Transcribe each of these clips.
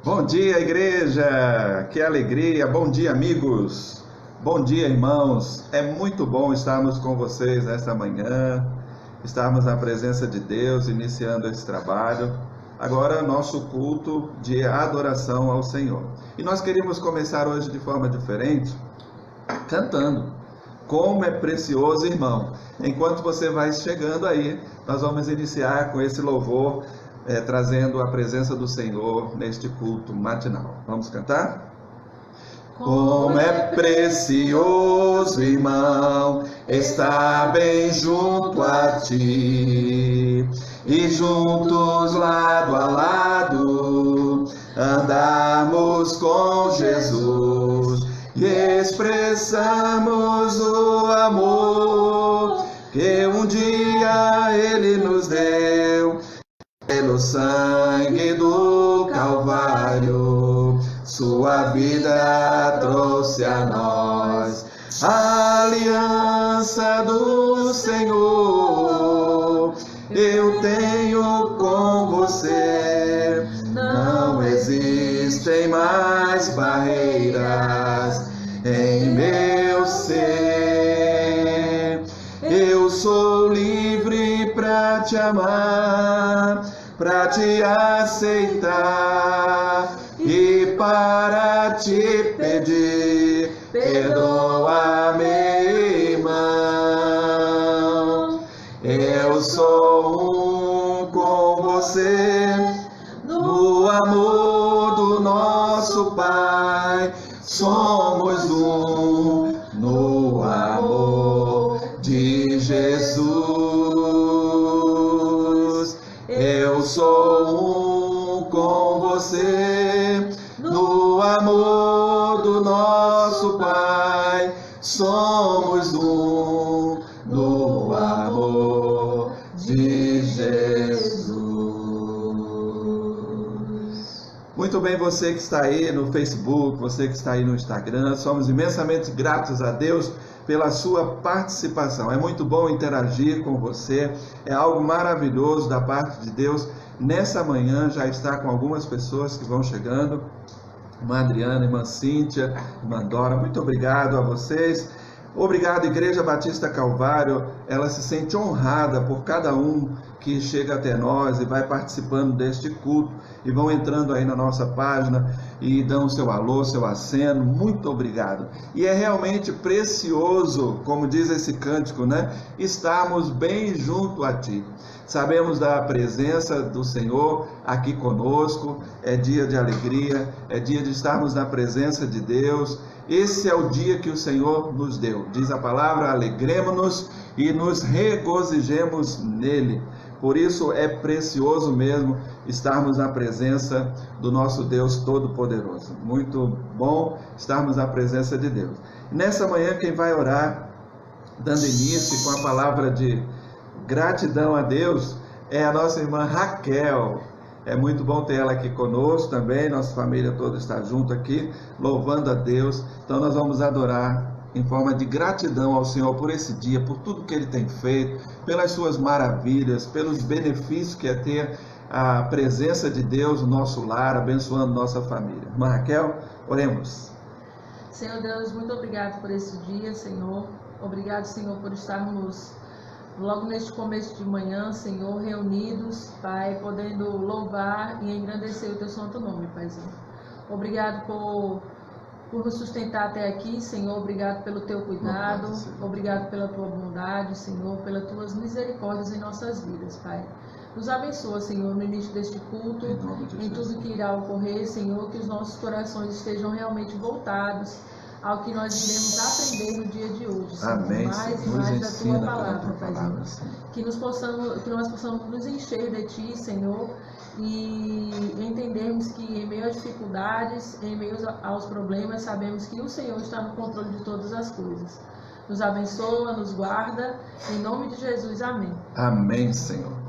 Bom dia, igreja! Que alegria! Bom dia, amigos! Bom dia, irmãos! É muito bom estarmos com vocês nesta manhã, estarmos na presença de Deus, iniciando esse trabalho. Agora, nosso culto de adoração ao Senhor. E nós queríamos começar hoje de forma diferente, cantando. Como é precioso, irmão! Enquanto você vai chegando aí, nós vamos iniciar com esse louvor, trazendo a presença do Senhor neste culto matinal. Vamos cantar? Como é precioso, irmão, estar bem junto a ti, e juntos lado a lado andarmos com Jesus e expressamos o amor que um dia Ele nos deu pelo sangue do Calvário. Sua vida trouxe a nós a aliança do Senhor. Eu tenho com você, não existem mais barreiras em meu ser. Eu sou livre para te amar, para te aceitar e para te pedir, perdoa-me, irmão. Eu sou um com você, no amor do nosso Pai. Somos um no amor de Jesus. Eu sou um com você, no amor do nosso Pai. Somos um no amor de Jesus. Muito bem, você que está aí no Facebook, você que está aí no Instagram, somos imensamente gratos a Deus pela sua participação. É muito bom interagir com você, é algo maravilhoso da parte de Deus. Nessa manhã já está com algumas pessoas que vão chegando, irmã Adriana, irmã Cíntia, irmã Dora, muito obrigado a vocês. Obrigado, Igreja Batista Calvário, ela se sente honrada por cada um que chega até nós e vai participando deste culto e vão entrando aí na nossa página e dão seu alô, seu aceno, muito obrigado. E é realmente precioso, como diz esse cântico, né? Estarmos bem junto a Ti. Sabemos da presença do Senhor aqui conosco, é dia de alegria, é dia de estarmos na presença de Deus. Esse é o dia que o Senhor nos deu. Diz a palavra, alegremo-nos e nos regozijemos nele. Por isso é precioso mesmo estarmos na presença do nosso Deus Todo-Poderoso. Muito bom estarmos na presença de Deus. Nessa manhã quem vai orar, dando início com a palavra de gratidão a Deus, é a nossa irmã Raquel. É muito bom ter ela aqui conosco também, nossa família toda está junto aqui, louvando a Deus. Então nós vamos adorar em forma de gratidão ao Senhor por esse dia, por tudo que Ele tem feito, pelas suas maravilhas, pelos benefícios que é ter a presença de Deus no nosso lar, abençoando nossa família. Irmã Raquel, oremos. Senhor Deus, muito obrigado por esse dia, Senhor. Obrigado, Senhor, por estarmos logo neste começo de manhã, Senhor, reunidos, Pai, podendo louvar e engrandecer o Teu santo nome, Paizinho. Obrigado por nos sustentar até aqui, Senhor. Obrigado pelo Teu cuidado, obrigado pela Tua bondade, Senhor, pelas Tuas misericórdias em nossas vidas, Pai. Nos abençoa, Senhor, no início deste culto, em tudo que irá ocorrer, Senhor, que os nossos corações estejam realmente voltados ao que nós iremos aprender no dia de hoje, Senhor. Amém, mais e mais da Tua palavra, Paizinho. Que nós possamos nos encher de Ti, Senhor, e entendermos que em meio às dificuldades, em meio aos problemas, sabemos que o Senhor está no controle de todas as coisas. Nos abençoa, nos guarda, em nome de Jesus, amém. Amém, Senhor.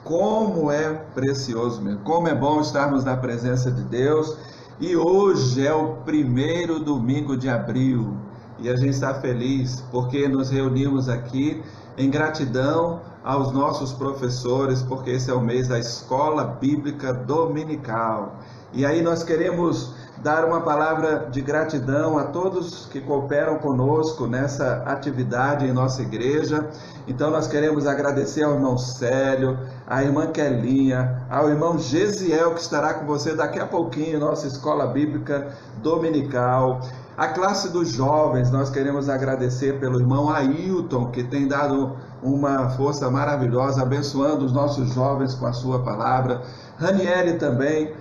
Como é precioso mesmo, como é bom estarmos na presença de Deus. E hoje é o primeiro domingo de abril. E a gente está feliz porque nos reunimos aqui em gratidão aos nossos professores, porque esse é o mês da Escola Bíblica Dominical. E aí nós queremos dar uma palavra de gratidão a todos que cooperam conosco nessa atividade em nossa igreja. Então nós queremos agradecer ao irmão Célio, à irmã Kelinha, ao irmão Gesiel, que estará com você daqui a pouquinho, nossa Escola Bíblica Dominical. A classe dos jovens, nós queremos agradecer pelo irmão Ailton, que tem dado uma força maravilhosa, abençoando os nossos jovens com a sua palavra. Raniele também,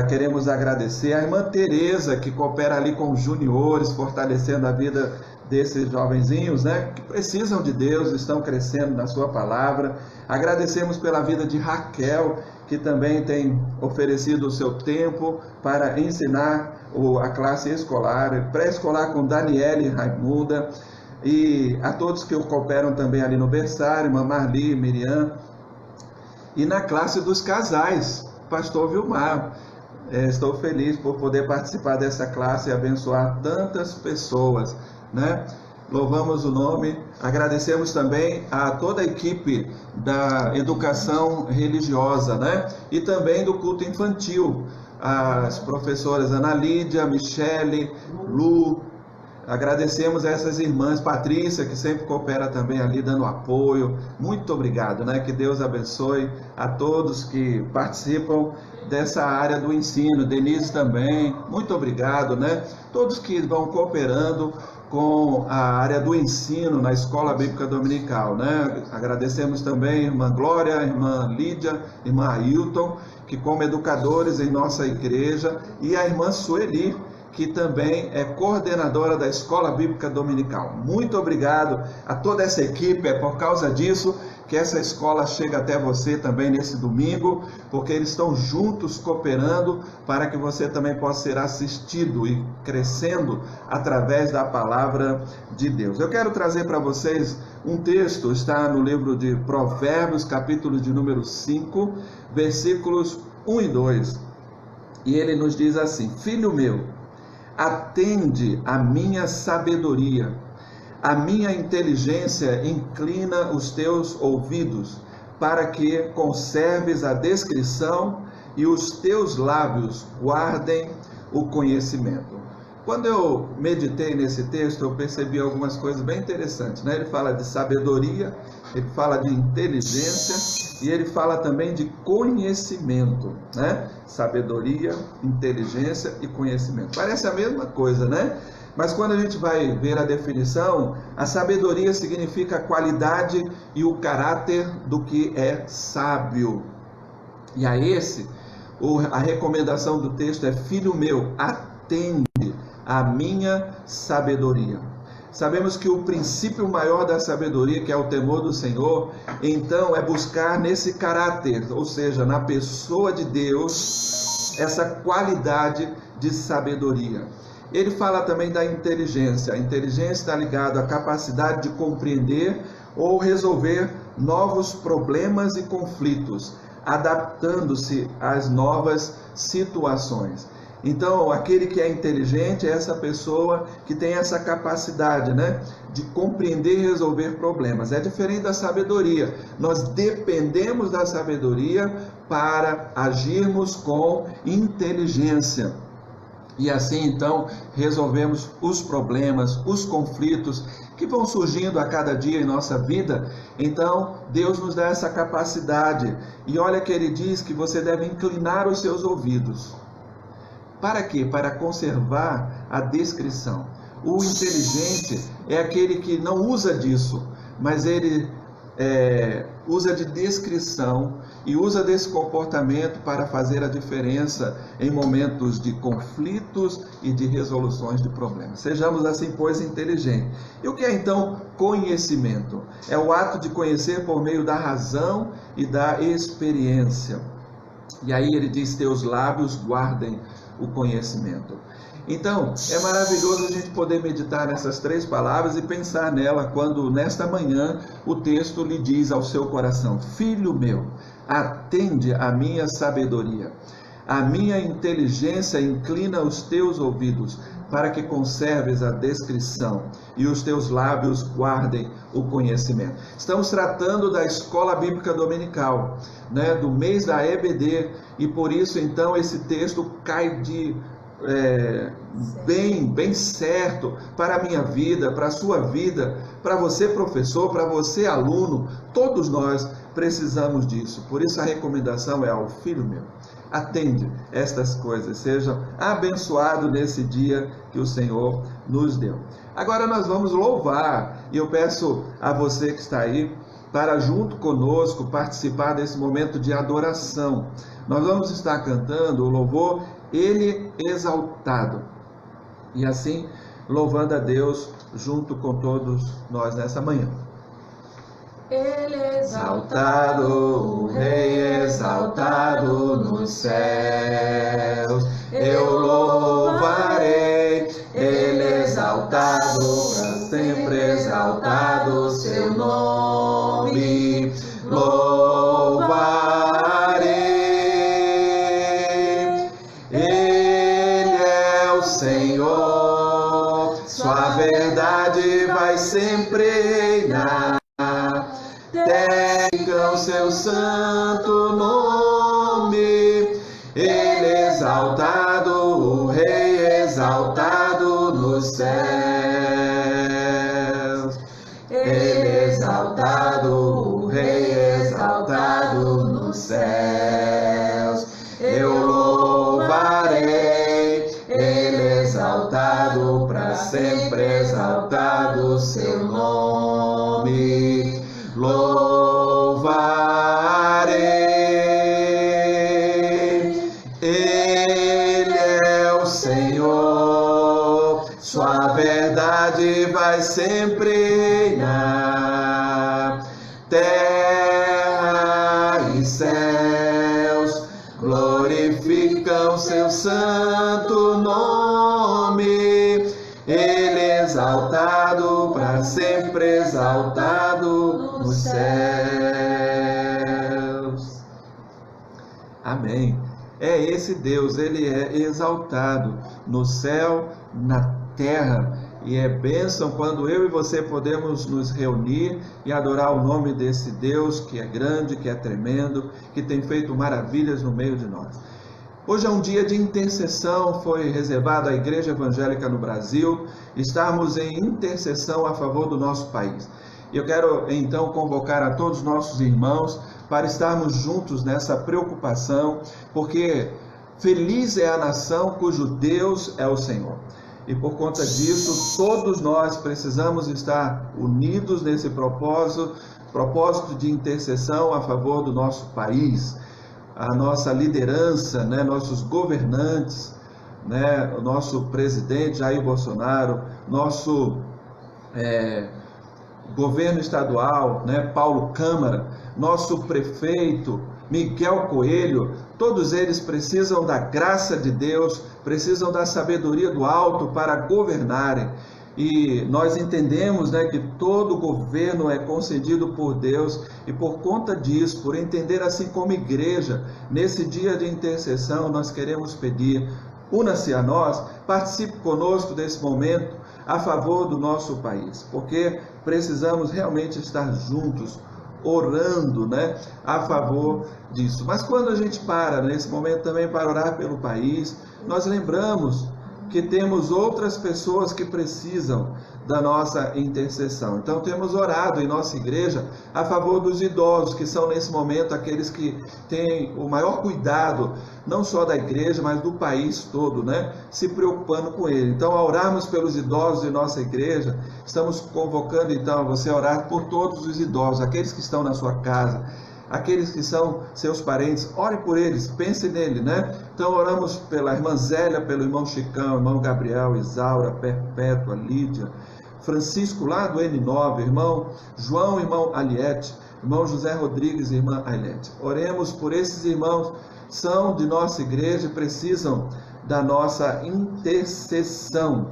queremos agradecer. A irmã Tereza, que coopera ali com os juniores, fortalecendo a vida desses jovenzinhos, né, que precisam de Deus, estão crescendo na sua palavra. Agradecemos pela vida de Raquel, que também tem oferecido o seu tempo para ensinar a classe escolar, pré-escolar com Daniela e Raimunda, e a todos que cooperam também ali no berçário, irmã Marli, Miriam, e na classe dos casais, pastor Vilmar. Estou feliz por poder participar dessa classe e abençoar tantas pessoas, né? Louvamos o nome, agradecemos também a toda a equipe da educação religiosa, né? E também do culto infantil, as professoras Ana Lídia, Michele, Lu. Agradecemos a essas irmãs, Patrícia, que sempre coopera também ali dando apoio. Muito obrigado, né? Que Deus abençoe a todos que participam dessa área do ensino. Denise também, muito obrigado, né? Todos que vão cooperando com a área do ensino na Escola Bíblica Dominical, né? Agradecemos também a irmã Glória, a irmã Lídia, a irmã Ailton, que como educadores em nossa igreja, e a irmã Sueli, que também é coordenadora da Escola Bíblica Dominical. Muito obrigado a toda essa equipe, é por causa disso que essa escola chega até você também nesse domingo, porque eles estão juntos cooperando para que você também possa ser assistido e crescendo através da palavra de Deus. Eu quero trazer para vocês um texto, está no livro de Provérbios, capítulo de número 5, versículos 1 e 2, e ele nos diz assim: Filho meu, atende a minha sabedoria, a minha inteligência inclina os teus ouvidos, para que conserves a descrição e os teus lábios guardem o conhecimento. Quando eu meditei nesse texto, eu percebi algumas coisas bem interessantes, né? Ele fala de sabedoria, ele fala de inteligência e ele fala também de conhecimento, né? Sabedoria, inteligência e conhecimento. Parece a mesma coisa, né? Mas quando a gente vai ver a definição, a sabedoria significa a qualidade e o caráter do que é sábio. E a recomendação do texto é: filho meu, atende a minha sabedoria. Sabemos que o princípio maior da sabedoria, que é o temor do Senhor, então é buscar nesse caráter, ou seja, na pessoa de Deus, essa qualidade de sabedoria. Ele fala também da inteligência. A inteligência está ligada à capacidade de compreender ou resolver novos problemas e conflitos, adaptando-se às novas situações. Então, aquele que é inteligente é essa pessoa que tem essa capacidade, né, de compreender e resolver problemas. É diferente da sabedoria. Nós dependemos da sabedoria para agirmos com inteligência. E assim, então, resolvemos os problemas, os conflitos que vão surgindo a cada dia em nossa vida. Então, Deus nos dá essa capacidade. E olha que ele diz que você deve inclinar os seus ouvidos. Para quê? Para conservar a descrição. O inteligente é aquele que não usa disso, mas ele usa de descrição e usa desse comportamento para fazer a diferença em momentos de conflitos e de resoluções de problemas. Sejamos assim, pois, inteligentes. E o que é então conhecimento? É o ato de conhecer por meio da razão e da experiência. E aí ele diz: teus lábios guardem o conhecimento. Então, é maravilhoso a gente poder meditar nessas três palavras e pensar nela quando, nesta manhã, o texto lhe diz ao seu coração: filho meu, atende a minha sabedoria, a minha inteligência inclina os teus ouvidos, para que conserves a descrição e os teus lábios guardem o conhecimento. Estamos tratando da Escola Bíblica Dominical, né, do mês da EBD, e por isso então esse texto cai de bem certo para a minha vida, para a sua vida, para você professor, para você aluno. Todos nós precisamos disso. Por isso a recomendação é ao filho meu: atende estas coisas, seja abençoado nesse dia que o Senhor nos deu. Agora nós vamos louvar, e eu peço a você que está aí para junto conosco participar desse momento de adoração. Nós vamos estar cantando o louvor Ele Exaltado, e assim louvando a Deus junto com todos nós nessa manhã. Ele Exaltado, o Rei exaltado nos céus, eu louvarei. Ele exaltado, para sempre exaltado, seu nome louvarei. Ele é o Senhor, sua verdade vai sempre reinar. Tecam seu santo nome, Ele exaltado, o Rei exaltado nos céus. Ele exaltado, o Rei exaltado nos céus. Eu louvarei, Ele exaltado, para sempre exaltado seu nome. Louvarei, Ele é o Senhor, sua verdade vai sempre reinar. Terra e céus glorificam seu santo nome. Ele exaltado, para sempre exaltado nos céus. Amém. É esse Deus, Ele é exaltado no céu, na terra. E é bênção quando eu e você podemos nos reunir e adorar o nome desse Deus que é grande, que é tremendo, que tem feito maravilhas no meio de nós. Hoje é um dia de intercessão, foi reservado à Igreja Evangélica no Brasil, estarmos em intercessão a favor do nosso país. E eu quero então convocar a todos os nossos irmãos para estarmos juntos nessa preocupação, porque feliz é a nação cujo Deus é o Senhor. E por conta disso, todos nós precisamos estar unidos nesse propósito de intercessão a favor do nosso país. A nossa liderança, né, nossos governantes, né, o nosso presidente Jair Bolsonaro, nosso governo estadual, né, Paulo Câmara, nosso prefeito Miguel Coelho, todos eles precisam da graça de Deus, precisam da sabedoria do alto para governarem. E nós entendemos, né, que todo governo é concedido por Deus, e por conta disso, por entender assim como igreja, nesse dia de intercessão, nós queremos pedir: una-se a nós, participe conosco desse momento a favor do nosso país, porque precisamos realmente estar juntos, orando, né, a favor disso. Mas quando a gente para nesse momento também para orar pelo país, nós lembramos que temos outras pessoas que precisam da nossa intercessão. Então temos orado em nossa igreja a favor dos idosos, que são nesse momento aqueles que têm o maior cuidado, não só da igreja, mas do país todo, né? Se preocupando com ele. Então, ao orarmos pelos idosos de nossa igreja, estamos convocando então você a orar por todos os idosos, aqueles que estão na sua casa, aqueles que são seus parentes, ore por eles, pense nele, né? Então oramos pela irmã Zélia, pelo irmão Chicão, irmão Gabriel, Isaura, Perpétua, Lídia, Francisco lá do N9, irmão João, irmão Aliete, irmão José Rodrigues e irmã Ailete. Oremos por esses irmãos, são de nossa igreja e precisam da nossa intercessão.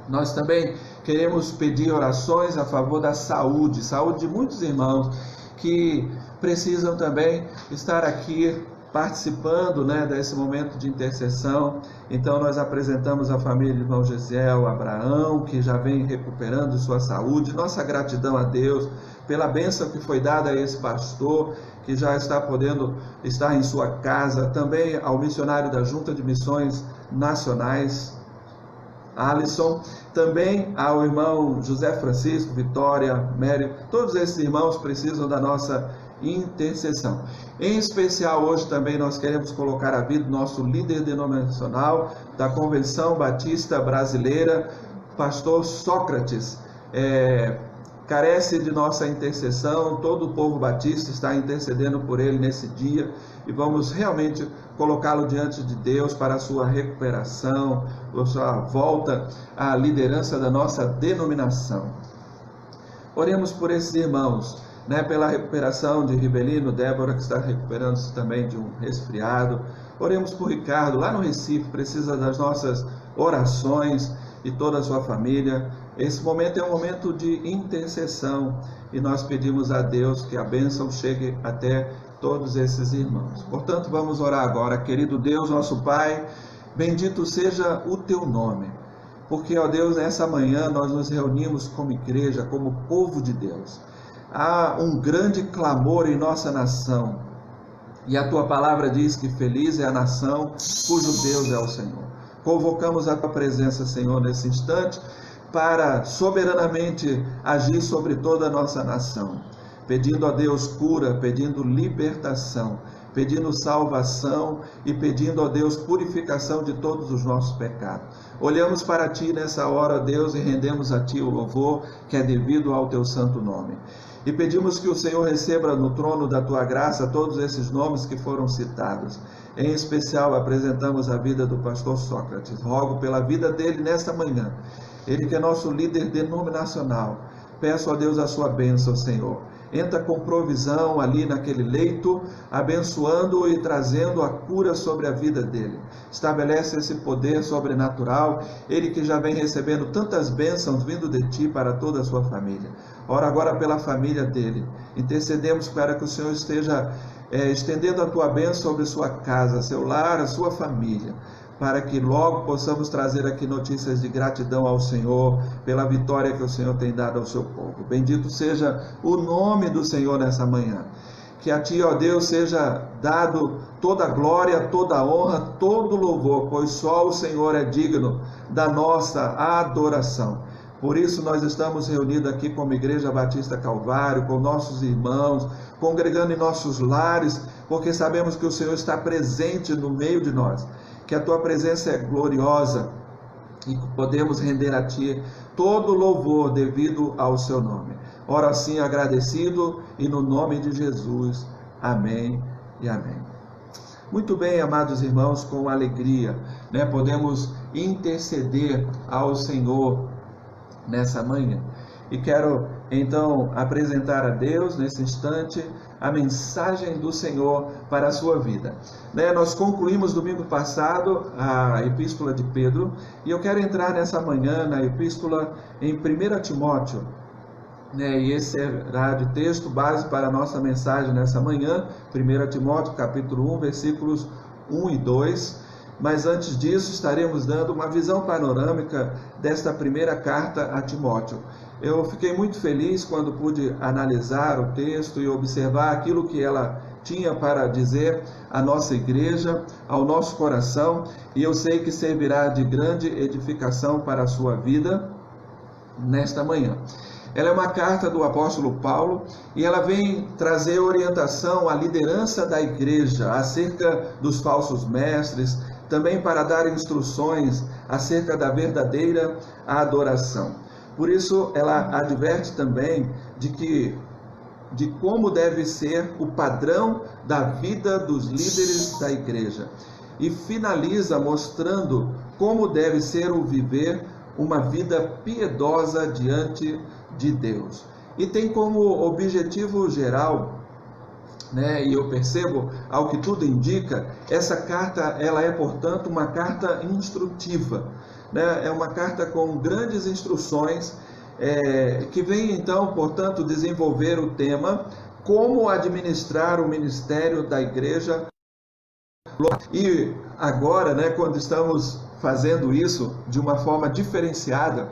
Nós também queremos pedir orações a favor da saúde de muitos irmãos que precisam também estar aqui participando, né, desse momento de intercessão. Então nós apresentamos a família de irmão Gesiel Abraão, que já vem recuperando sua saúde. Nossa gratidão a Deus pela bênção que foi dada a esse pastor, que já está podendo estar em sua casa. Também ao missionário da Junta de Missões Nacionais, Alisson, também ao irmão José Francisco, Vitória, Mério. Todos esses irmãos precisam da nossa intercessão. Em especial hoje também nós queremos colocar a vida do nosso líder denominacional da Convenção Batista Brasileira, pastor Sócrates. Carece de nossa intercessão, todo o povo batista está intercedendo por ele nesse dia, e vamos realmente colocá-lo diante de Deus para a sua recuperação, a sua volta à liderança da nossa denominação. Oremos por esses irmãos, né, pela recuperação de Rivelino, Débora, que está recuperando-se também de um resfriado. Oremos por Ricardo, lá no Recife, precisa das nossas orações, e toda a sua família. Esse momento é um momento de intercessão, e nós pedimos a Deus que a bênção chegue até todos esses irmãos. Portanto, vamos orar agora. Querido Deus, nosso Pai, bendito seja o teu nome, porque, ó Deus, nessa manhã nós nos reunimos como igreja, como povo de Deus. Há um grande clamor em nossa nação, e a tua palavra diz que feliz é a nação cujo Deus é o Senhor. Convocamos a tua presença, Senhor, nesse instante, para soberanamente agir sobre toda a nossa nação, pedindo a Deus cura, pedindo libertação, pedindo salvação e pedindo a Deus purificação de todos os nossos pecados. Olhamos para ti nessa hora, Deus, e rendemos a ti o louvor que é devido ao teu santo nome. E pedimos que o Senhor receba no trono da tua graça todos esses nomes que foram citados. Em especial, apresentamos a vida do pastor Sócrates. Rogo pela vida dele nesta manhã. Ele que é nosso líder denominacional. Peço a Deus a sua bênção, Senhor. Entra com provisão ali naquele leito, abençoando e trazendo a cura sobre a vida dele. Estabelece esse poder sobrenatural, ele que já vem recebendo tantas bênçãos vindo de ti para toda a sua família. Ora agora pela família dele. Intercedemos para que o Senhor esteja estendendo a tua bênção sobre sua casa, seu lar, a sua família, para que logo possamos trazer aqui notícias de gratidão ao Senhor, pela vitória que o Senhor tem dado ao seu povo. Bendito seja o nome do Senhor nessa manhã. Que a ti, ó Deus, seja dado toda a glória, toda a honra, todo o louvor, pois só o Senhor é digno da nossa adoração. Por isso nós estamos reunidos aqui como Igreja Batista Calvário, com nossos irmãos, congregando em nossos lares, porque sabemos que o Senhor está presente no meio de nós, que a tua presença é gloriosa e podemos render a ti todo louvor devido ao seu nome. Ora assim agradecido e no nome de Jesus. Amém e amém. Muito bem, amados irmãos, com alegria, né, podemos interceder ao Senhor nessa manhã. E quero então apresentar a Deus nesse instante a mensagem do Senhor para a sua vida. Nós concluímos domingo passado a epístola de Pedro, e eu quero entrar nessa manhã na epístola em 1 Timóteo, e esse será de texto base para a nossa mensagem nessa manhã, 1 Timóteo capítulo 1, versículos 1 e 2. Mas antes disso, estaremos dando uma visão panorâmica desta primeira carta a Timóteo. Eu fiquei muito feliz quando pude analisar o texto e observar aquilo que ela tinha para dizer à nossa igreja, ao nosso coração, e eu sei que servirá de grande edificação para a sua vida nesta manhã. Ela é uma carta do apóstolo Paulo e ela vem trazer orientação à liderança da igreja acerca dos falsos mestres, também para dar instruções acerca da verdadeira adoração. Por isso, ela adverte também de como deve ser o padrão da vida dos líderes da igreja. E finaliza mostrando como deve ser o viver uma vida piedosa diante de Deus. E tem como objetivo geral, e eu percebo, ao que tudo indica, essa carta ela é, portanto, uma carta instrutiva, é uma carta com grandes instruções, que vem então, portanto, desenvolver o tema como administrar o ministério da igreja E agora, né, quando estamos fazendo isso de uma forma diferenciada,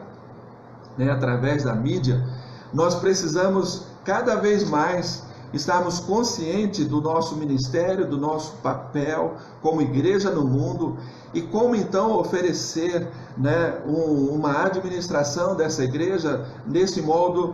né, através da mídia, nós precisamos cada vez mais estarmos conscientes do nosso ministério, do nosso papel como igreja no mundo e como então oferecer, né, uma administração dessa igreja nesse modo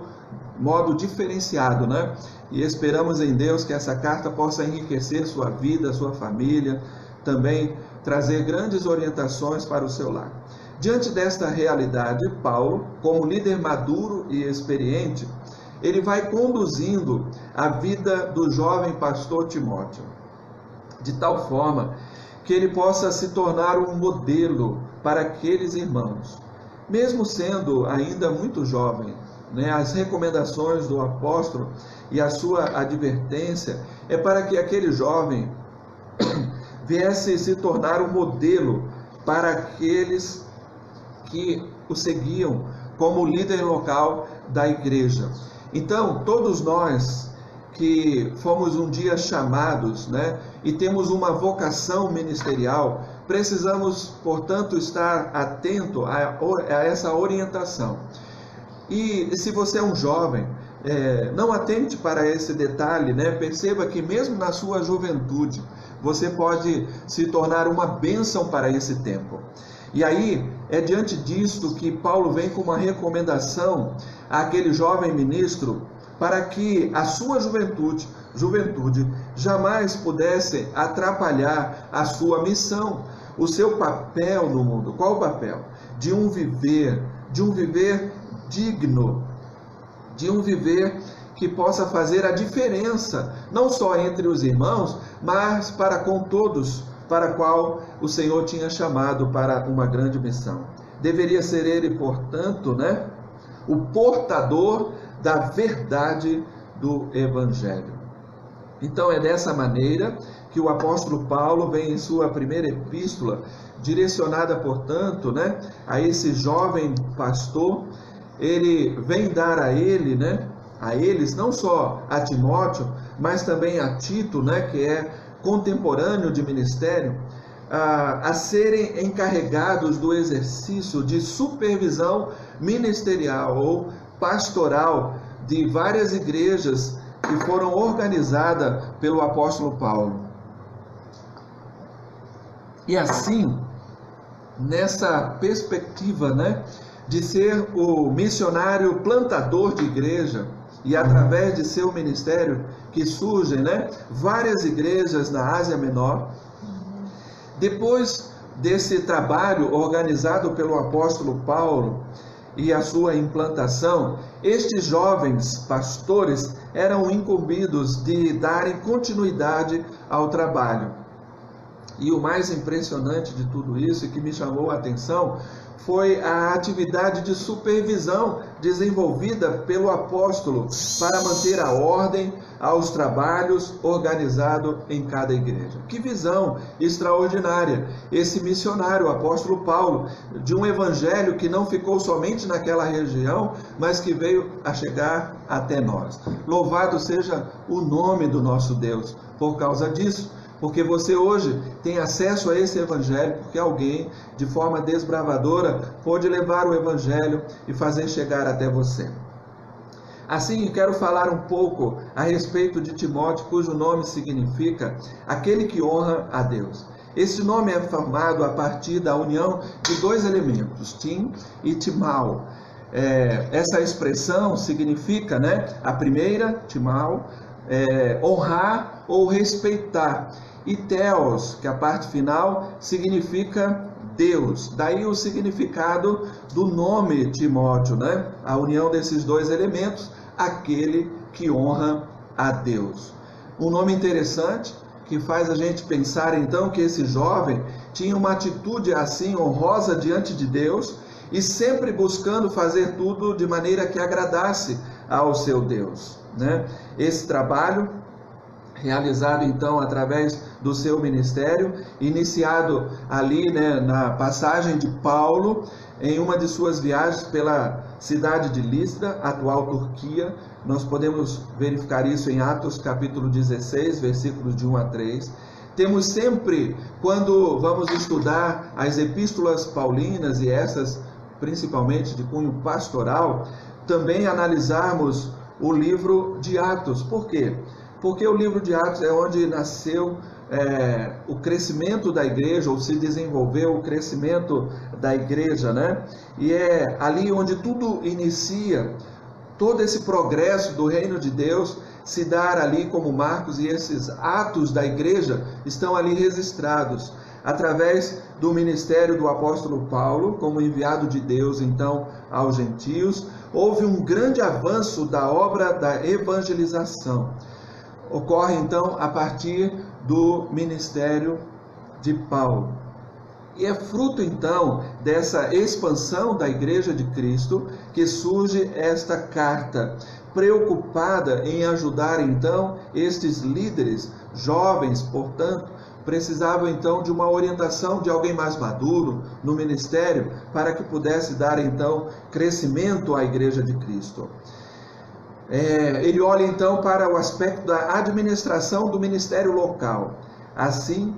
diferenciado, né? E esperamos em Deus que essa carta possa enriquecer sua vida, sua família, também trazer grandes orientações para o seu lar. Diante desta realidade, Paulo, como líder maduro e experiente, ele vai conduzindo a vida do jovem pastor Timóteo, de tal forma que ele possa se tornar um modelo para aqueles irmãos. Mesmo sendo ainda muito jovem, né, as recomendações do apóstolo e a sua advertência é para que aquele jovem viesse se tornar um modelo para aqueles que o seguiam como líder local da igreja. Então, todos nós que fomos um dia chamados, né, e temos uma vocação ministerial, precisamos, portanto, estar atento a essa orientação. E se você é um jovem, não atente para esse detalhe, né? Perceba que mesmo na sua juventude, você pode se tornar uma bênção para esse tempo. E aí, é diante disto que Paulo vem com uma recomendação àquele jovem ministro para que a sua juventude jamais pudesse atrapalhar a sua missão, o seu papel no mundo. Qual o papel? De um viver digno, de um viver que possa fazer a diferença, não só entre os irmãos, mas para com todos, para qual o Senhor tinha chamado para uma grande missão. Deveria ser ele, portanto, né, o portador da verdade do Evangelho. Então é dessa maneira que o apóstolo Paulo vem em sua primeira epístola, direcionada, portanto, né, a esse jovem pastor. Ele vem dar a ele, né, a eles, não só a Timóteo, mas também a Tito, né, que é contemporâneo de ministério, a serem encarregados do exercício de supervisão ministerial ou pastoral de várias igrejas que foram organizadas pelo apóstolo Paulo. E assim, nessa perspectiva, né, de ser o missionário plantador de igreja, e através de seu ministério que surgem, né, várias igrejas na Ásia Menor. Depois desse trabalho organizado pelo apóstolo Paulo e a sua implantação, estes jovens pastores eram incumbidos de darem continuidade ao trabalho. E o mais impressionante de tudo isso, e que me chamou a atenção, foi a atividade de supervisão desenvolvida pelo apóstolo para manter a ordem aos trabalhos organizados em cada igreja. Que visão extraordinária! Esse missionário, o apóstolo Paulo, de um evangelho que não ficou somente naquela região, mas que veio a chegar até nós. Louvado seja o nome do nosso Deus por causa disso. Porque você hoje tem acesso a esse evangelho, porque alguém, de forma desbravadora, pôde levar o evangelho e fazer chegar até você. Assim, quero falar um pouco a respeito de Timóteo, cujo nome significa aquele que honra a Deus. Esse nome é formado a partir da união de dois elementos, Tim e Timau. Essa expressão significa, né, a primeira, Timau, honrar ou respeitar. E Theos, que é a parte final, significa Deus. Daí o significado do nome Timóteo, né? A união desses dois elementos, aquele que honra a Deus. Um nome interessante que faz a gente pensar então que esse jovem tinha uma atitude assim honrosa diante de Deus e sempre buscando fazer tudo de maneira que agradasse ao seu Deus, né? Esse trabalho realizado então através do seu ministério, iniciado ali, né, na passagem de Paulo, em uma de suas viagens pela cidade de Listra, atual Turquia. Nós podemos verificar isso em Atos capítulo 16, versículos de 1 a 3. temos sempre, quando vamos estudar as epístolas paulinas e essas principalmente de cunho pastoral, também analisarmos o livro de Atos. Por quê? Porque o livro de Atos é onde nasceu o crescimento da igreja, ou se desenvolveu o crescimento da igreja, né? E é ali onde tudo inicia, todo esse progresso do reino de Deus se dar ali como marcos, e esses atos da igreja estão ali registrados através do ministério do apóstolo Paulo, como enviado de Deus então aos gentios. Houve um grande avanço da obra da evangelização. Ocorre então a partir do ministério de Paulo. E é fruto então dessa expansão da Igreja de Cristo que surge esta carta, preocupada em ajudar então estes líderes jovens, portanto, precisavam então de uma orientação de alguém mais maduro no ministério para que pudesse dar então crescimento à Igreja de Cristo. Ele olha então para o aspecto da administração do ministério local. Assim,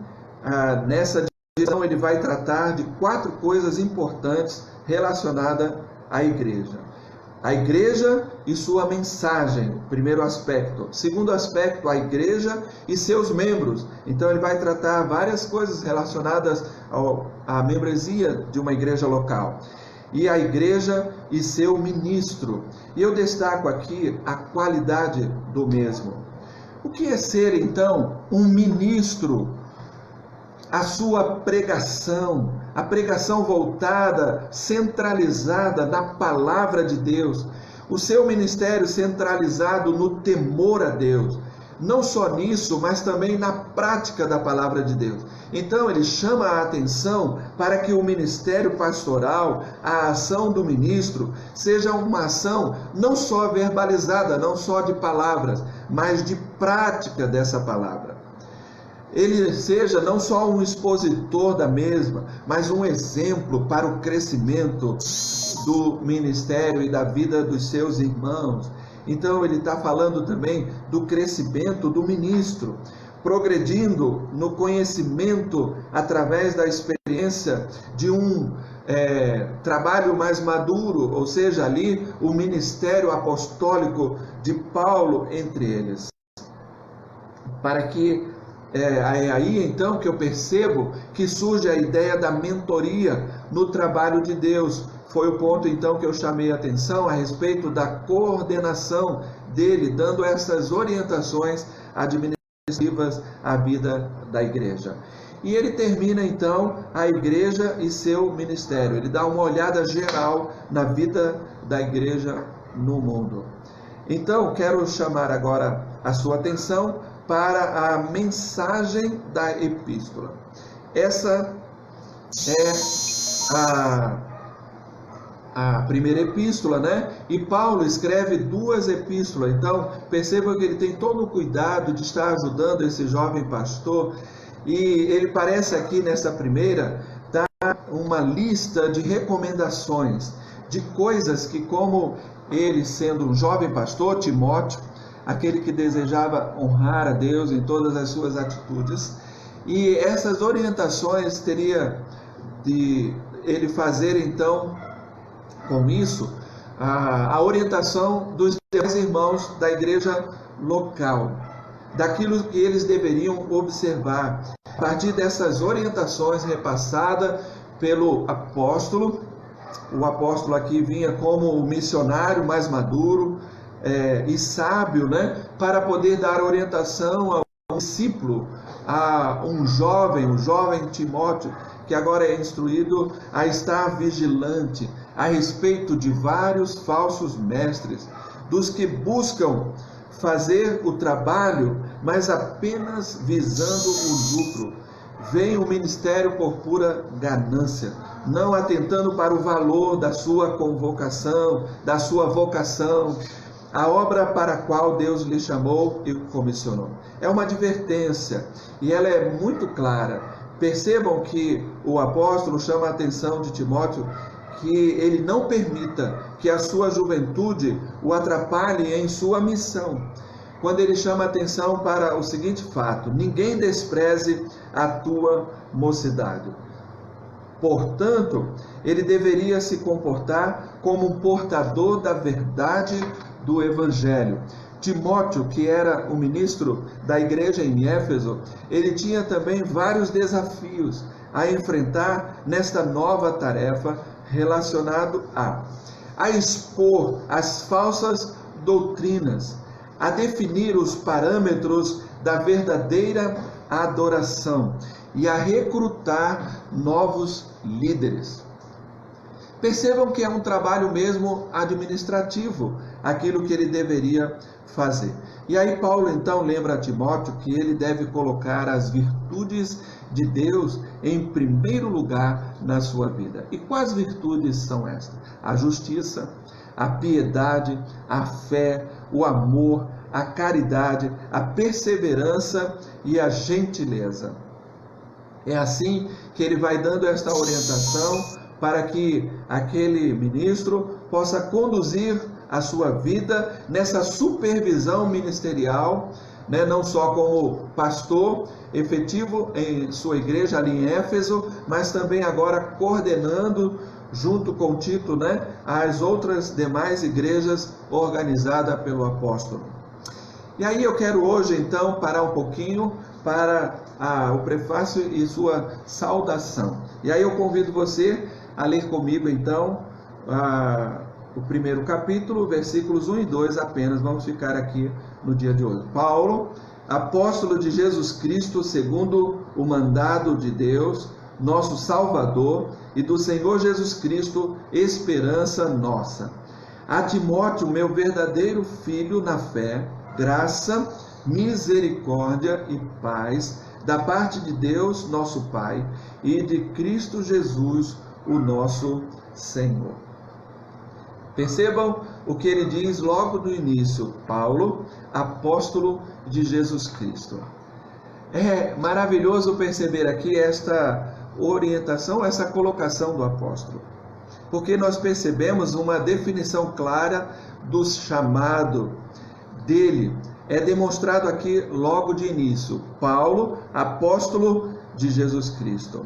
nessa direção ele vai tratar de 4 coisas importantes relacionadas à igreja. A igreja e sua mensagem, primeiro aspecto. Segundo aspecto, a igreja e seus membros. Então ele vai tratar várias coisas relacionadas à membresia de uma igreja local. E a igreja e seu ministro. E eu destaco aqui a qualidade do mesmo. O que é ser então um ministro? A sua pregação, a pregação voltada, centralizada na palavra de Deus, o seu ministério centralizado no temor a Deus, não só nisso, mas também na prática da palavra de Deus. Então ele chama a atenção para que o ministério pastoral, a ação do ministro, seja uma ação não só verbalizada, não só de palavras, mas de prática dessa palavra. Ele seja não só um expositor da mesma, mas um exemplo para o crescimento do ministério e da vida dos seus irmãos. Então ele está falando também do crescimento do ministro, progredindo no conhecimento através da experiência de um trabalho mais maduro, ou seja, ali o ministério apostólico de Paulo entre eles. Para que é aí então que eu percebo que surge a ideia da mentoria no trabalho de Deus. Foi o ponto então que eu chamei a atenção a respeito da coordenação dele, dando essas orientações administrativas à vida da igreja. E ele termina então a igreja e seu ministério. Ele dá uma olhada geral na vida da igreja no mundo. Então, quero chamar agora a sua atenção para a mensagem da epístola. Essa é a primeira epístola, né? E Paulo escreve 2 epístolas. Então, percebam que ele tem todo o cuidado de estar ajudando esse jovem pastor. E ele parece aqui nessa primeira dar uma lista de recomendações, de coisas que, como ele sendo um jovem pastor, Timóteo, aquele que desejava honrar a Deus em todas as suas atitudes, e essas orientações teria de ele fazer então com isso a orientação dos demais irmãos da igreja local, daquilo que eles deveriam observar. A partir dessas orientações repassadas pelo apóstolo, o apóstolo aqui vinha como o missionário mais maduro e sábio, né, para poder dar orientação ao discípulo, a um jovem, o jovem Timóteo, que agora é instruído a estar vigilante a respeito de vários falsos mestres, dos que buscam fazer o trabalho, mas apenas visando o lucro. Vem o ministério por pura ganância, não atentando para o valor da sua convocação, da sua vocação, a obra para a qual Deus lhe chamou e comissionou. É uma advertência e ela é muito clara. Percebam que o apóstolo chama a atenção de Timóteo que ele não permita que a sua juventude o atrapalhe em sua missão. quando ele chama a atenção para o seguinte fato: ninguém despreze a tua mocidade. Portanto, ele deveria se comportar como um portador da verdade do Evangelho. Timóteo, que era o ministro da igreja em Éfeso, ele tinha também vários desafios a enfrentar nesta nova tarefa relacionado a expor as falsas doutrinas, a definir os parâmetros da verdadeira adoração e a recrutar novos líderes. Percebam que é um trabalho mesmo administrativo, aquilo que ele deveria fazer. E aí Paulo então lembra a Timóteo que ele deve colocar as virtudes de Deus em primeiro lugar na sua vida. E quais virtudes são estas? A justiça, a piedade, a fé, o amor, a caridade, a perseverança e a gentileza. É assim que ele vai dando esta orientação para que aquele ministro possa conduzir a sua vida nessa supervisão ministerial, né? Não só como pastor efetivo em sua igreja ali em Éfeso, mas também agora coordenando junto com Tito, né, as outras demais igrejas organizadas pelo apóstolo. E aí eu quero hoje então parar um pouquinho para o prefácio e sua saudação. E aí eu convido você a ler comigo então o primeiro capítulo, versículos 1 e 2 apenas. Vamos ficar aqui no dia de hoje. Paulo, apóstolo de Jesus Cristo, segundo o mandado de Deus, nosso Salvador, e do Senhor Jesus Cristo, esperança nossa. A Timóteo, meu verdadeiro filho na fé, graça, misericórdia e paz da parte de Deus, nosso Pai, e de Cristo Jesus, o nosso Senhor. Percebam o que ele diz logo no início: Paulo, apóstolo de Jesus Cristo. É maravilhoso perceber aqui esta orientação, essa colocação do apóstolo, porque nós percebemos uma definição clara do chamado dele. É demonstrado aqui logo de início: Paulo, apóstolo de Jesus Cristo.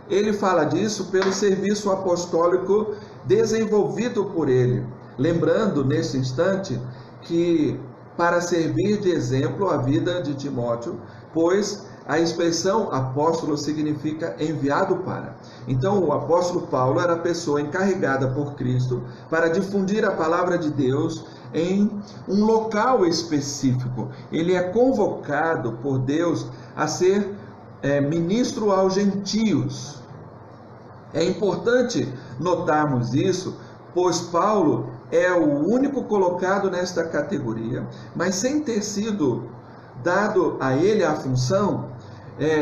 Ele fala disso pelo serviço apostólico desenvolvido por ele, lembrando nesse instante que para servir de exemplo a vida de Timóteo, pois a expressão apóstolo significa enviado para. Então o apóstolo Paulo era a pessoa encarregada por Cristo para difundir a palavra de Deus em um local específico. Ele é convocado por Deus a ser ministro aos gentios. É importante notarmos isso, pois Paulo é o único colocado nesta categoria, mas sem ter sido dado a ele a função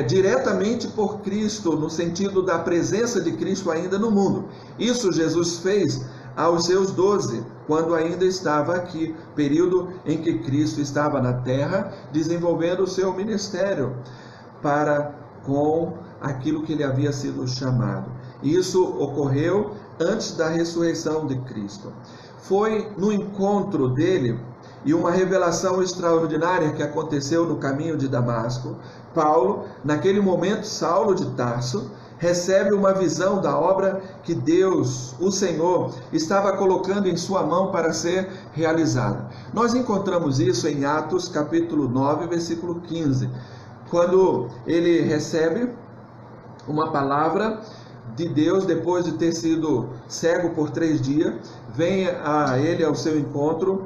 diretamente por Cristo, no sentido da presença de Cristo ainda no mundo. Isso Jesus fez aos seus 12, quando ainda estava aqui, período em que Cristo estava na terra, desenvolvendo o seu ministério para com aquilo que ele havia sido chamado. Isso ocorreu antes da ressurreição de Cristo. Foi no encontro dele e uma revelação extraordinária que aconteceu no caminho de Damasco. Paulo, naquele momento, Saulo de Tarso, recebe uma visão da obra que Deus, o Senhor, estava colocando em sua mão para ser realizada. Nós encontramos isso em Atos capítulo 9, versículo 15, quando ele recebe uma palavra de Deus, depois de ter sido cego por 3 dias, vem a ele ao seu encontro,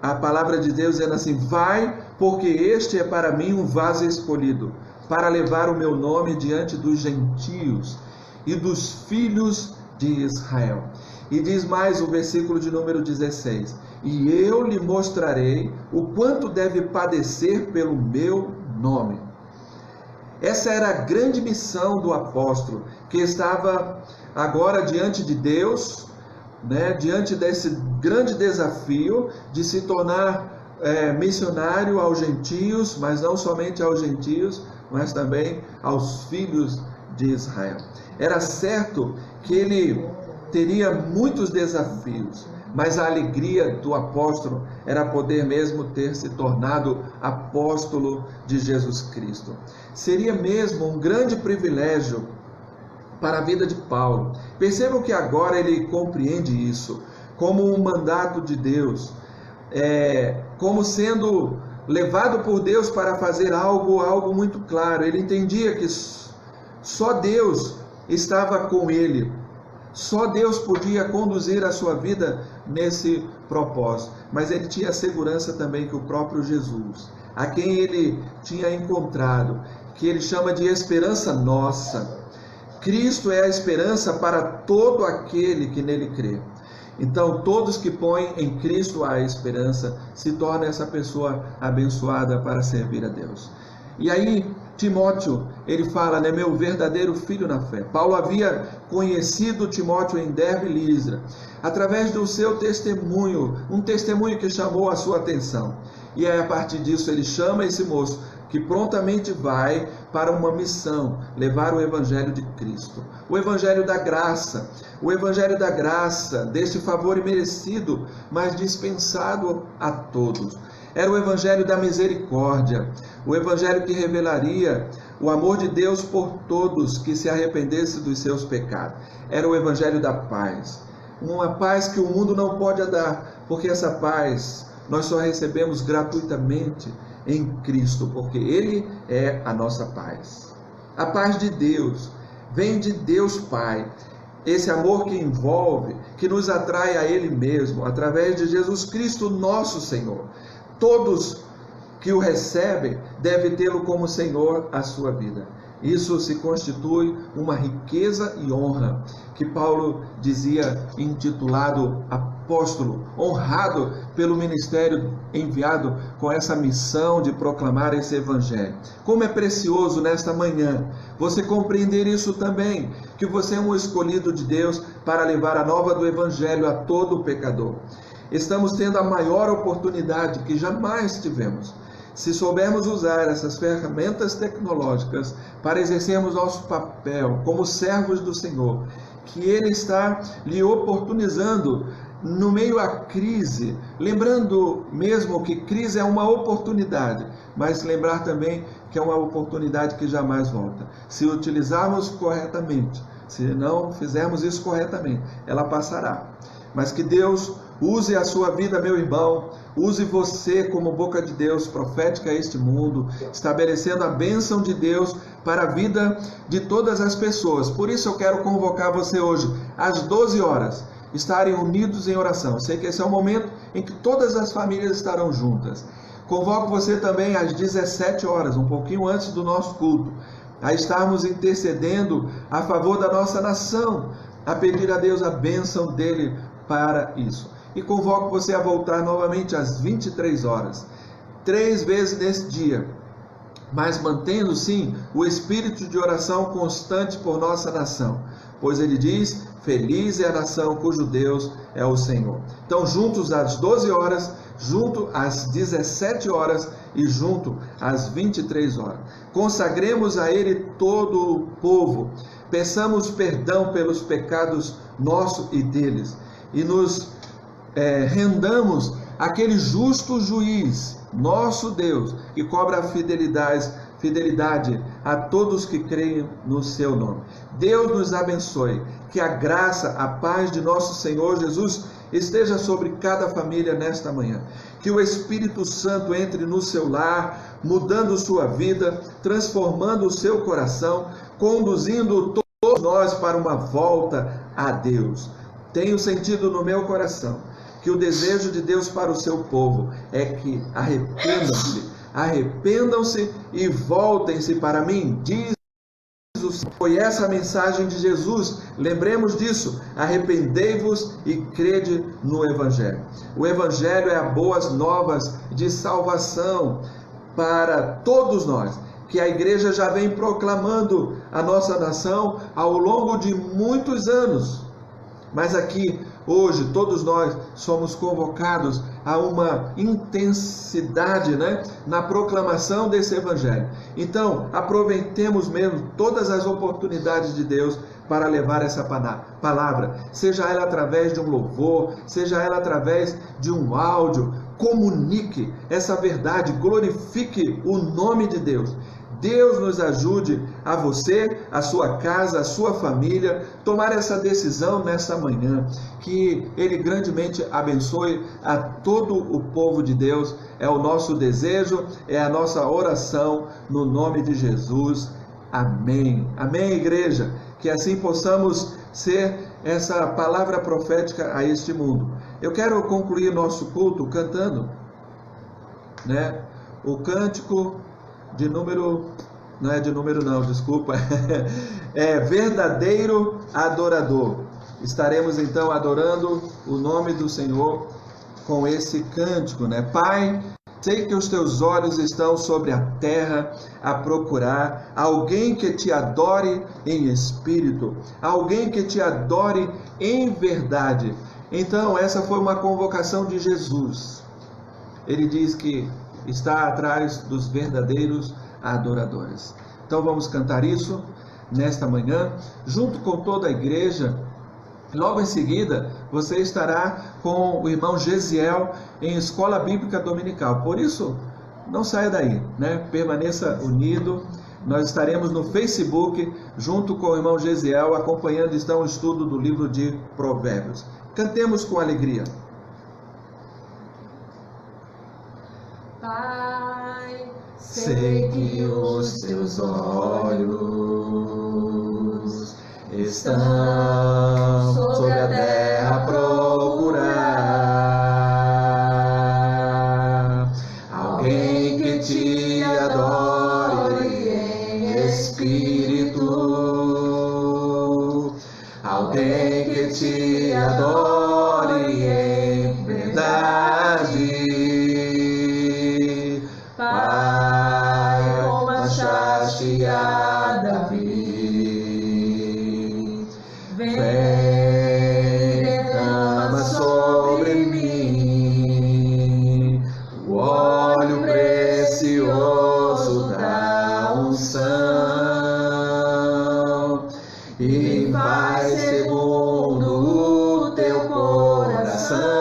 a palavra de Deus dizendo assim: vai, porque este é para mim um vaso escolhido, para levar o meu nome diante dos gentios e dos filhos de Israel. E diz mais o versículo de número 16: e eu lhe mostrarei o quanto deve padecer pelo meu nome. Essa era a grande missão do apóstolo, que estava agora diante de Deus, diante desse grande desafio de se tornar missionário aos gentios, mas não somente aos gentios, mas também aos filhos de Israel. Era certo que ele teria muitos desafios, mas a alegria do apóstolo era poder mesmo ter se tornado apóstolo de Jesus Cristo. Seria mesmo um grande privilégio para a vida de Paulo. Percebam que agora ele compreende isso como um mandato de Deus, como sendo levado por Deus para fazer algo muito claro. Ele entendia que só Deus estava com ele, só Deus podia conduzir a sua vida nesse propósito, mas ele tinha a segurança também que o próprio Jesus, a quem ele tinha encontrado, que ele chama de esperança nossa. Cristo é a esperança para todo aquele que nele crê. Então, todos que põem em Cristo a esperança se tornam essa pessoa abençoada para servir a Deus. E aí, Timóteo, ele fala, né, meu verdadeiro filho na fé. Paulo havia conhecido Timóteo em Derbe e Listra, através do seu testemunho, um testemunho que chamou a sua atenção. E aí, a partir disso, ele chama esse moço, que prontamente vai para uma missão, levar o Evangelho de Cristo. O Evangelho da graça, deste favor imerecido, mas dispensado a todos. Era o Evangelho da misericórdia, o Evangelho que revelaria o amor de Deus por todos que se arrependessem dos seus pecados. Era o Evangelho da paz, uma paz que o mundo não pode dar, porque essa paz nós só recebemos gratuitamente em Cristo, porque Ele é a nossa paz. A paz de Deus vem de Deus Pai. Esse amor que envolve, que nos atrai a Ele mesmo, através de Jesus Cristo, nosso Senhor. Todos que o recebem devem tê-lo como Senhor a sua vida. Isso se constitui uma riqueza e honra, que Paulo dizia, intitulado apóstolo, honrado pelo ministério enviado com essa missão de proclamar esse evangelho. Como é precioso nesta manhã você compreender isso também, que você é um escolhido de Deus para levar a nova do evangelho a todo pecador. Estamos tendo a maior oportunidade que jamais tivemos. Se soubermos usar essas ferramentas tecnológicas para exercermos nosso papel como servos do Senhor, que Ele está lhe oportunizando no meio à crise, lembrando mesmo que crise é uma oportunidade, mas lembrar também que é uma oportunidade que jamais volta. Se utilizarmos corretamente, se não fizermos isso corretamente, ela passará. Mas que Deus use a sua vida, meu irmão, use você como boca de Deus profética a este mundo, estabelecendo a bênção de Deus para a vida de todas as pessoas. Por isso eu quero convocar você hoje, às 12 horas, estarem unidos em oração. Eu sei que esse é o momento em que todas as famílias estarão juntas. Convoco você também às 17 horas, um pouquinho antes do nosso culto, a estarmos intercedendo a favor da nossa nação, a pedir a Deus a bênção dele para isso. E convoco você a voltar novamente às 23 horas, 3 vezes nesse dia, mas mantendo sim o espírito de oração constante por nossa nação, pois ele diz, feliz é a nação cujo Deus é o Senhor. Então juntos às 12 horas, junto às 17 horas e junto às 23 horas. Consagremos a ele todo o povo, peçamos perdão pelos pecados nossos e deles, e nos rendamos àquele justo juiz, nosso Deus, que cobra fidelidade a todos que creem no seu nome. Deus nos abençoe, que a graça, a paz de nosso Senhor Jesus esteja sobre cada família nesta manhã. Que o Espírito Santo entre no seu lar, mudando sua vida, transformando o seu coração, conduzindo todos nós para uma volta a Deus. Tenho sentido no meu coração que o desejo de Deus para o seu povo é que arrependam-se e voltem-se para mim, diz o Senhor. Foi essa a mensagem de Jesus, lembremos disso, arrependei-vos e crede no Evangelho. O Evangelho é a boas novas de salvação para todos nós, que a igreja já vem proclamando a nossa nação ao longo de muitos anos. Mas aqui, hoje, todos nós somos convocados a uma intensidade, né, na proclamação desse evangelho. Então, aproveitemos mesmo todas as oportunidades de Deus para levar essa palavra, seja ela através de um louvor, seja ela através de um áudio. Comunique essa verdade, glorifique o nome de Deus. Deus nos ajude, a você, a sua casa, a sua família, tomar essa decisão nesta manhã. Que Ele grandemente abençoe a todo o povo de Deus. É o nosso desejo, é a nossa oração, no nome de Jesus. Amém. Amém, igreja. Que assim possamos ser essa palavra profética a este mundo. Eu quero concluir nosso culto cantando, né, o cântico de número, não é de número não, desculpa, é verdadeiro adorador. Estaremos então adorando o nome do Senhor com esse cântico, né? Pai, sei que os teus olhos estão sobre a terra a procurar alguém que te adore em espírito, alguém que te adore em verdade. Então, essa foi uma convocação de Jesus. Ele diz que está atrás dos verdadeiros adoradores. Então vamos cantar isso nesta manhã, junto com toda a igreja. Logo em seguida, você estará com o irmão Gesiel em Escola Bíblica Dominical. Por isso, não saia daí, né? Permaneça unido. Nós estaremos no Facebook, junto com o irmão Gesiel, acompanhando então o estudo do livro de Provérbios. Cantemos com alegria. Pai, sei que os teus olhos estão sobre a terra a procurar alguém que te adore em espírito, alguém que te adore em verdade. Pai, como achaste a Davi, vem, derrama sobre mim o óleo precioso da unção e faz segundo o teu coração.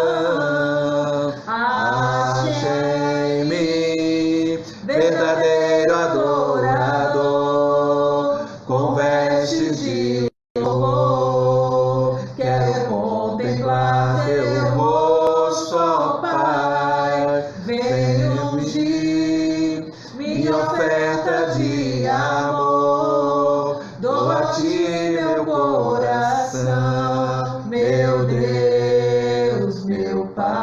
Verdadeiro adorador, com vestes de louvor, quero contemplar teu rosto, ó Pai. Venho ungir minha oferta de amor, dou a ti meu coração, meu Deus, meu Pai.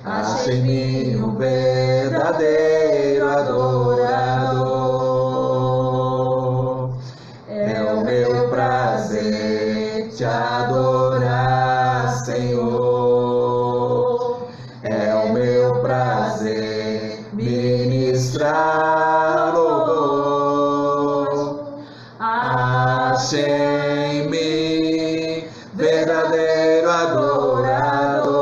Achei em mim um verdadeiro adorador. É o meu prazer te adorar, Senhor. É o meu prazer ministrar louvor. Achei em mim verdadeiro adorador,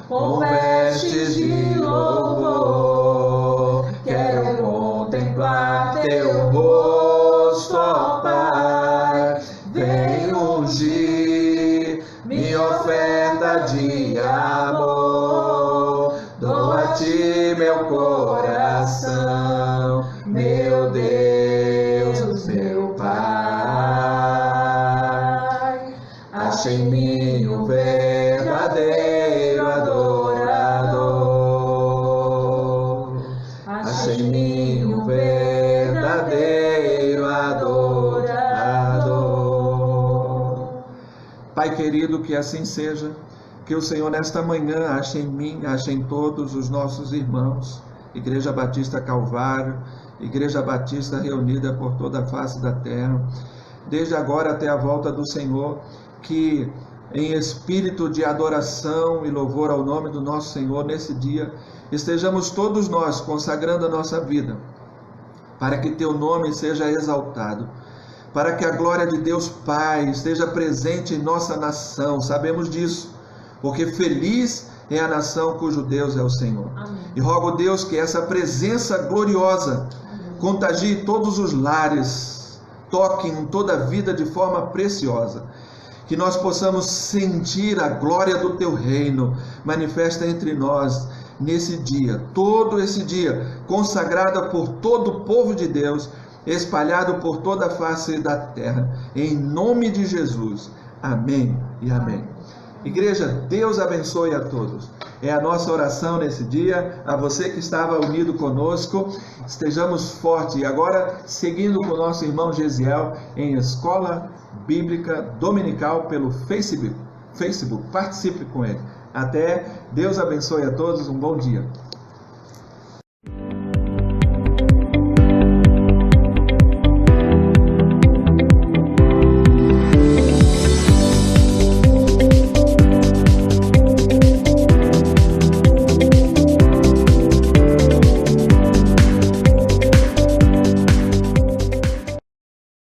com vestes de louvor, quero contemplar teu rosto, ó Pai. Venho ungir minha oferta de amor, dou a ti meu coração, meu Deus, meu Pai. Achei em mim um verdadeiro adorador. Achei em mim um verdadeiro adorador. Pai querido, que assim seja, que o Senhor nesta manhã ache em mim, ache em todos os nossos irmãos, Igreja Batista Calvário, Igreja Batista reunida por toda a face da terra, desde agora até a volta do Senhor, que em espírito de adoração e louvor ao nome do nosso Senhor, nesse dia, estejamos todos nós consagrando a nossa vida, para que teu nome seja exaltado. para que a glória de Deus Pai esteja presente em nossa nação. Sabemos disso, porque feliz é a nação cujo Deus é o Senhor. Amém. E rogo, Deus, que essa presença gloriosa contagie todos os lares, toque em toda a vida de forma preciosa. Que nós possamos sentir a glória do Teu reino manifesta entre nós nesse dia, todo esse dia, consagrada por todo o povo de Deus, espalhado por toda a face da terra, em nome de Jesus. Amém e amém. Igreja, Deus abençoe a todos. É a nossa oração nesse dia. A você que estava unido conosco, estejamos fortes. E agora, seguindo com o nosso irmão Gesiel em Escola Bíblica Dominical pelo Facebook. Participe com ele. Até. Deus abençoe a todos. Um bom dia.